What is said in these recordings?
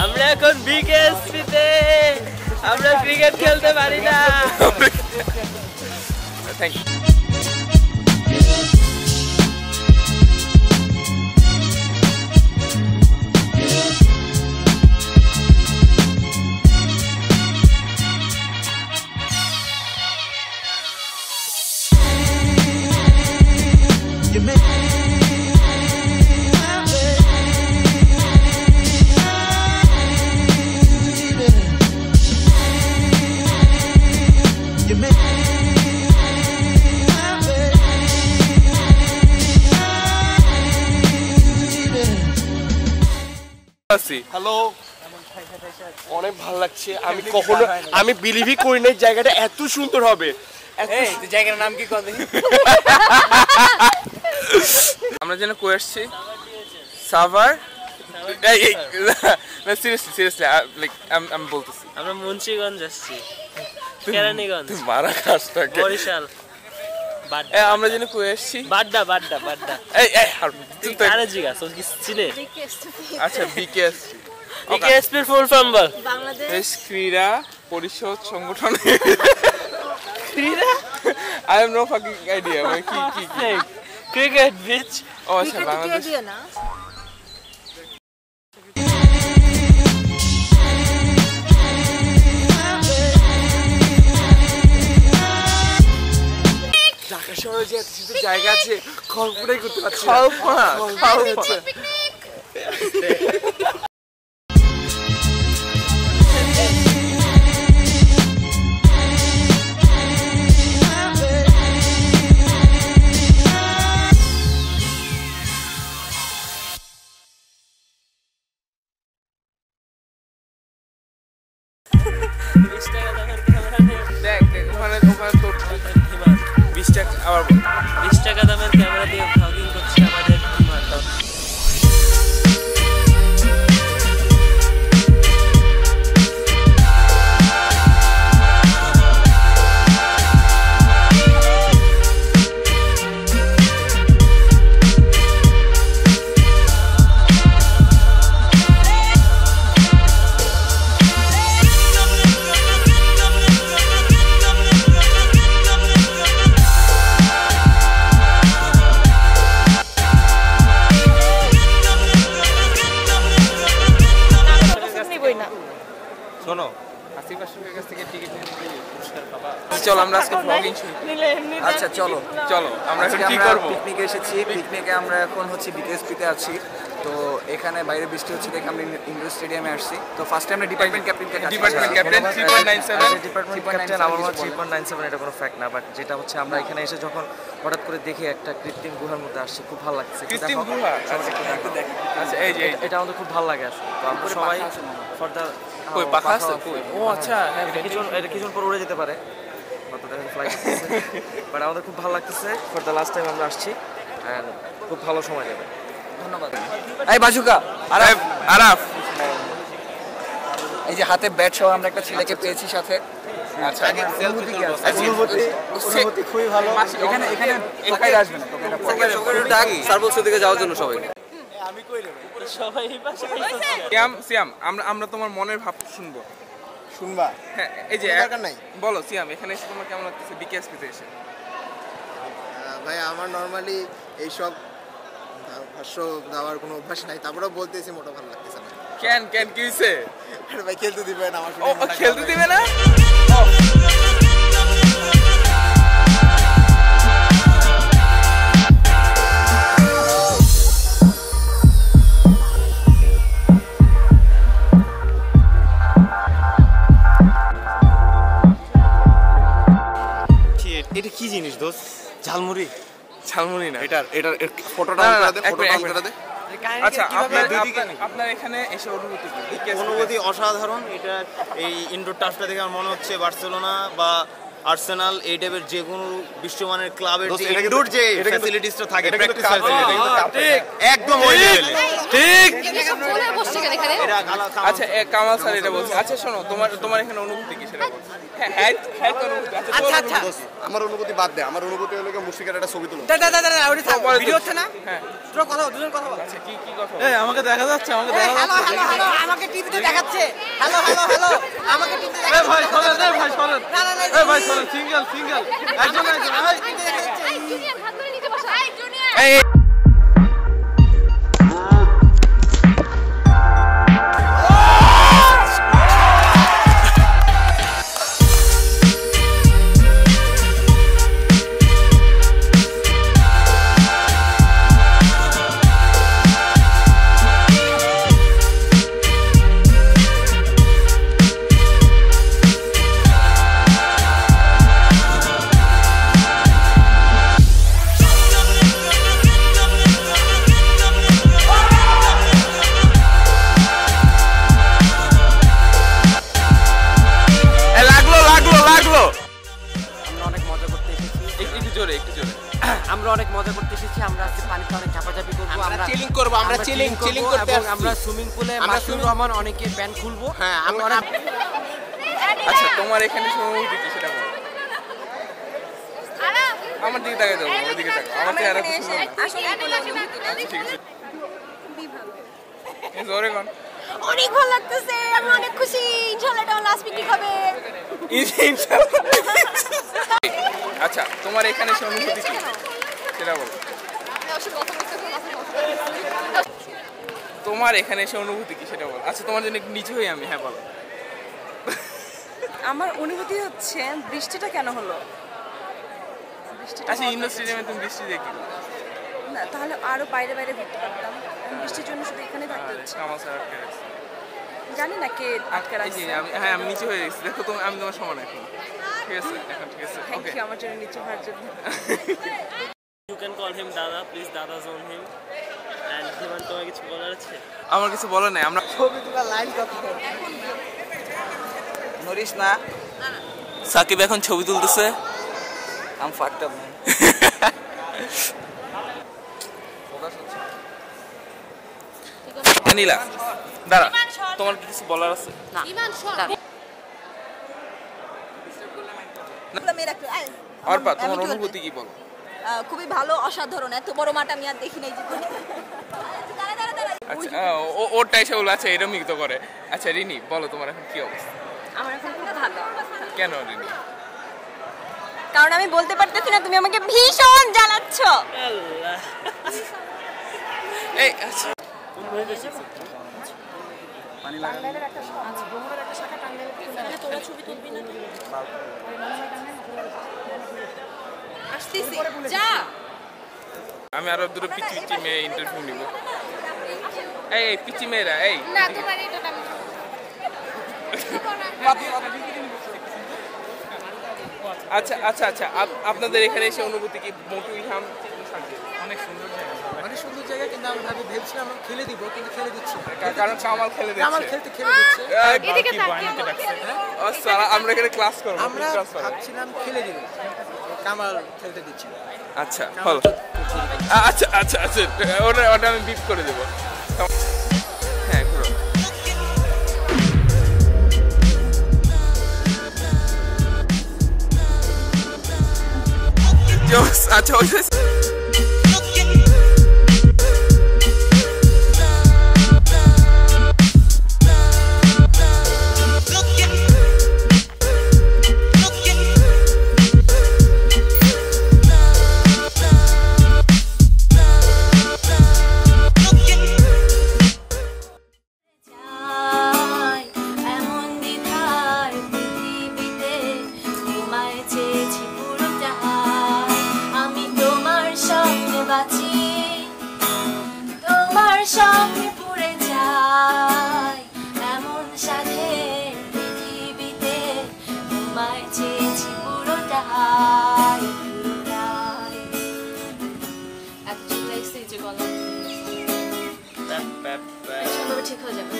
আমরা এখন বিকেএসপিতে আমরা ক্রিকেট খেলতে পারি না। Thank you. হ্যালো, অনেক ভালো লাগছে। আমি কখনো আমি বিলিভই করি নাই জায়গাটা এত সুন্দর হবে। জায়গার নাম কি কবে? আমরা যেন কই আসছি সাভার। সিরিয়াসলি লাইক আমি বলতেছি আমরা মুন্সিগঞ্জ আসছি, কেরানীগঞ্জ, মারা কাজটা বরিশাল, আমরা যেন কই আসছি বাড্ডা বাড্ডা বাড্ডা। তুই আরে জিজ্ঞাস ও কি চিনে? আচ্ছা, বিকেএসপি। বিকেএসপির ফুল ফর্ম বল। বাংলাদেশ ক্রীড়া পরিষদ সংগঠন। ক্রীড়া? I have no fucking idea. মানে কি ক্রিকেট বিচ। ও আচ্ছা, বাংলাদেশ। ঢাকা শহরে যে এত সুন্দর জায়গা আছে কল্পনাই করতে পারছি না। কল্পনা। আবার 20 টাকা দামের ক্যামেরা দিয়ে ব্লগিং করছে আমাদের হিমালয়। শোনো, আসিফ আশরাফের কাছ থেকে টিকিট নিয়ে পুরস্কার পাবা। চলো আমরা আজকে ব্লগিং শুরু করি। আচ্ছা চলো চলো, আমরা এখন কি করব? পিকনিকে এসেছি। পিকনিকে আমরা এখন হচ্ছে বিকেএসপিতে আছি। তো এখানে বাইরে বৃষ্টি হচ্ছে দেখে আমরা ইন্ডোর স্টেডিয়ামে আসছি। তো ফার্স্টে আমরা ডিপার্টমেন্ট ক্যাপ্টেনকে ডিপার্টমেন্ট ক্যাপ্টেন 3.97 ডিপার্টমেন্ট ক্যাপ্টেন আমার মনে হয় 3.97 এটা কোনো ফ্যাক্ট না, বাট যেটা হচ্ছে আমরা এখানে এসে যখন হঠাৎ করে দেখি একটা কৃত্রিম গুহার মধ্যে আসছি, খুব ভালো লাগছে। কৃত্রিম গুহা, আচ্ছা এই যে এটা আমাদের খুব ভালো লাগে আসলে। তো আমরা সবাই ফর দ্য কই পাখা আছে কই? ও আচ্ছা, হ্যাঁ এটা কিছুক্ষণ পর উড়ে যেতে পারে, হয়তো দেখেন ফ্লাইট বাট আমাদের খুব ভালো লাগতেছে। ফর দ্য লাস্ট টাইম আমরা আসছি অ্যান্ড খুব ভালো সময় যাবে। ধন্যবাদ। এই বাজুকা আরাফ, এই যে হাতে ব্যাট সহ আমরা একটা ছেলেকে পেয়েছি সাথে। আচ্ছা অনুভূতি কি আছে? অনুভূতি খুবই ভালো। এখানে একাই আসবে না, তোকে এটা ডাক সার্বস্ব দিকে যাওয়ার জন্য সবাই। আমি কই রে সবাই পাশে সিয়াম আমরা তোমার মনের ভাব শুনবো। শুনবা? হ্যাঁ এই যে দরকার নাই। বলো সিয়াম, এখানে এসে তোমার কেমন লাগতেছে বিকেএসপিতে এসে? ভাই আমার নর্মালি এইসব ভাষ্য দেওয়ার কোনো অভ্যাস নাই, তারপরেও বলতেছি মোটা ভালো লাগতেছে না। কেন কি হইছে? আরে ভাই খেলতে দিবে না আমার। ও খেলতে দিবে না? এটা কি জিনিস দোস্ত? ঝালমুড়ি? ঝালমুড়ি না, এটার ফটোটা না, না, করে দে, এক ফটোটা মিনিট, করে দে। আচ্ছা আপনার এখানে এসে অনুভূতি কি? BKSP অনুভূতি অসাধারণ। এটা এই ইনডোর টার্ফটা দেখে আমার মনে হচ্ছে বার্সেলোনা বা আর্সেনাল এই টাইপের যে কোনো বিশ্বমানের ক্লাবের যে ইনডোর যে ফ্যাসিলিটিসটা থাকে, প্র্যাকটিস ফ্যাসিলিটি একদম ওই লেভেলে। ঠিক। বলে বসছে কেন এখানে? এটা আচ্ছা কামাল স্যার এটা বলছে। আচ্ছা শোনো, তোমার এখানে অনুভূতি কি সেটা বলো। হ্যাঁ অনুভূতি। আচ্ছা আমার অনুভূতি বাদ দে, আমার অনুভূতি হলো কি মুশফিকের একটা ছবি তুলো। ভিডিও হচ্ছে না? হ্যাঁ তোরা কথা দুজন কথা বল। আচ্ছা কি কথা? এই আমাকে দেখা যাচ্ছে, আমাকে দেখা হ্যালো যাচ্ছে। হ্যালো হ্যালো আমাকে টিভিতে দেখাচ্ছে। হ্যালো হ্যালো হ্যালো আমাকে টিভিতে দেখাচ্ছে। এই ভাই সরেন, এই ভাই সরেন, না, না, না, এই ভাই সরেন, সিঙ্গেল একজন আমাকে টিভিতে দেখা যাচ্ছে। এই জুনিয়র হাত ধরে নিচে বসা। এই জুনিয়র এই লাগলো। আমরা অনেক মজা করতে এসেছি। একটু জোরে আমরা অনেক মজা করতে এসেছি। আমরা আজকে পানিতে অনেক ঝাপাঝাপি করবো। আমরা চিলিং করব, আমরা চিলিং করতে এবং আসছি। আমরা সুইমিং পুলে মাসুর রহমান অনেকে প্যান্ট খুলবো। হ্যাঁ আমরা অনেক আচ্ছা তোমার এখানে অনুভূতি কি সেটা বলো। আমার দিকে তাকাই যাবো, ওইদিকে তাকাও, আমার চেহারা খুব সুন্দর না। ঠিক আছে এই জোরে কোন অনেক ভালো লাগতেছে, আমি অনেক খুশি। ইনশাআল্লাহ এটা লাস্ট পিকনিক হবে। আচ্ছা তোমার এখানে অনুভূতি কি সেটা বলো। তোমার এখানে এসে অনুভূতি কি সেটা বলো। আচ্ছা তোমার জন্য একটু নিচে হই আমি। হ্যাঁ বলো। আমার অনুভূতি হচ্ছে বৃষ্টিটা কেন হলো। আচ্ছা ইন্ডোর স্টেডিয়ামে তুমি বৃষ্টি দেখি না, তাহলে আরো বাইরে ঘুরতে পারতাম। বৃষ্টির জন্য শুধু এখানে থাকতে হচ্ছে। কামাল স্যার আটকে রাখছে। জানি না কে আটকে রাখছে। আমি নিচে হয়ে গেছি, দেখো তুমি, আমি তোমার সমান এখন। ঠিক আছে এখন ঠিক আছে। থ্যাংক ইউ আমার জন্য নিচে হওয়ার জন্য। You can call him Dada, please Dada zone him. And Dhiman তোমার কিছু বলার আছে? আমার কিছু বলার নাই। আমরা ছবি তোলা লাইন কত নরিস না সাকিব এখন ছবি তুলতেছে। আম ফাকড আপ ম্যান। নীলা দাঁড়া, তোমার কি কিছু বলার আছে? ইমান শোন। অর্পা তোমার অনুভূতি কি বলো। খুবই ভালো, অসাধারণ। এত বড় মাঠ আমি আর দেখি নাই জীবনে। আচ্ছা ওরটাই সে বলে। আচ্ছা এরমই তো করে। আচ্ছা রিনি বলো তোমার এখন কি অবস্থা। আমার এখন খুব ভালো অবস্থা। কেন রিনি? কারণ আমি বলতে পারতেছি না, তুমি আমাকে ভীষণ জ্বালাচ্ছ। এই আচ্ছা আসতেছি যা। আমি আরো দুটো পিকনিক টিমে ইন্টারভিউ নিব। এই পিচি মেয়েরা এই না তোমার এটা নাম আচ্ছা আচ্ছা আচ্ছা আপনাদের এখানে এসে অনুভূতি কি? মোটু ইলহাম অনেক সুন্দর জায়গা, অনেক সুন্দর জায়গা, কিন্তু আমি ভেবেছিলাম খেলে দিব, কিন্তু খেলে দিচ্ছি কারণ কামাল খেলে দিচ্ছে। কামাল খেলে দিচ্ছে। আমরা এখানে ক্লাস করব, আমরা ভাবছিলাম খেলে দিব, কামাল খেলতে দিচ্ছি। আচ্ছা হলো, আচ্ছা আচ্ছা আচ্ছা ওটা আমি বিপ করে দেবো। হ্যাঁ ঘুরো। আচ্ছা তোমার সঙ্গে পুড়ে যাই এমন সাথে পৃথিবীতে তোমায় চেয়েছি পুরোটাই পুরোটাই। এত ঠিক লাগছে যে গলা সুন্দরভাবে ঠিক হয়ে যাবে।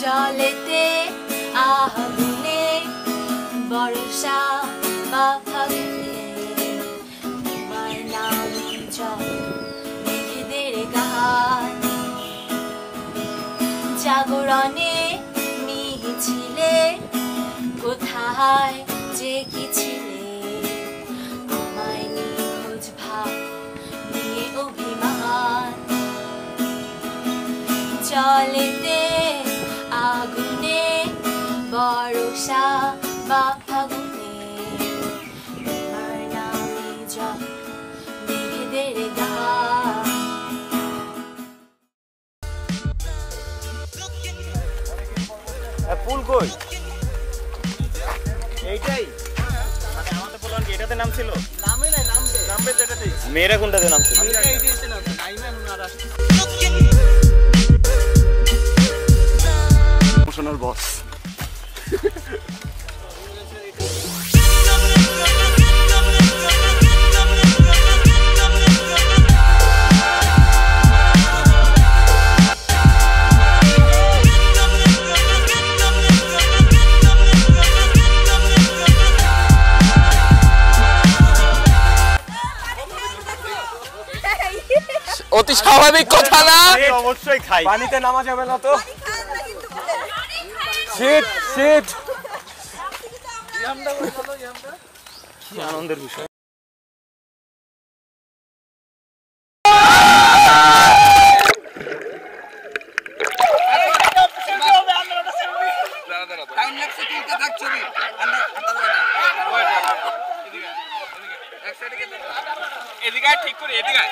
জলেতে আগুনে বর্ষা বা ফাগুনে তোমার নাম জল মেঘেদের গান জাগরণে মিছিলে কোথায় যে কি ছিলে আমায় নিখোঁজ ভাব নিয়ে অভিমান জলেতে আগুনে বর্ষা বা ফাগুনে তোমার নামে জল মেঘেদের গান। ফুল কই? এইটাই মানে আমাদের বললাম কি এটাতে নাম ছিল? নামে নাই, নামবে তো এটাতেই। মেয়েরা কোনটাতে নাম ছিল? এইটাতে নাম ছিল। নাইমা আর আসছে ইমোশনাল বস। অতি স্বাভাবিক কথা না? অবশ্যই খাই। পানিতে নামা যাবে না তো? Shit shit. কি আনন্দের বিষয়। এদিকে ঠিক করে এদিকে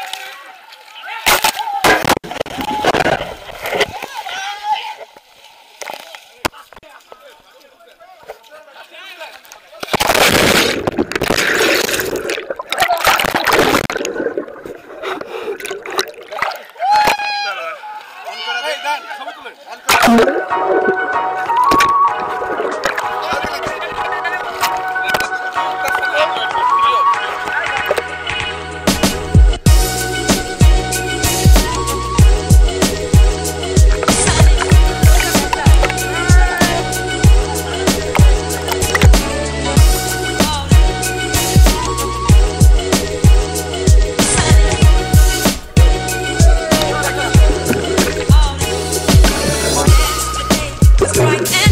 Right now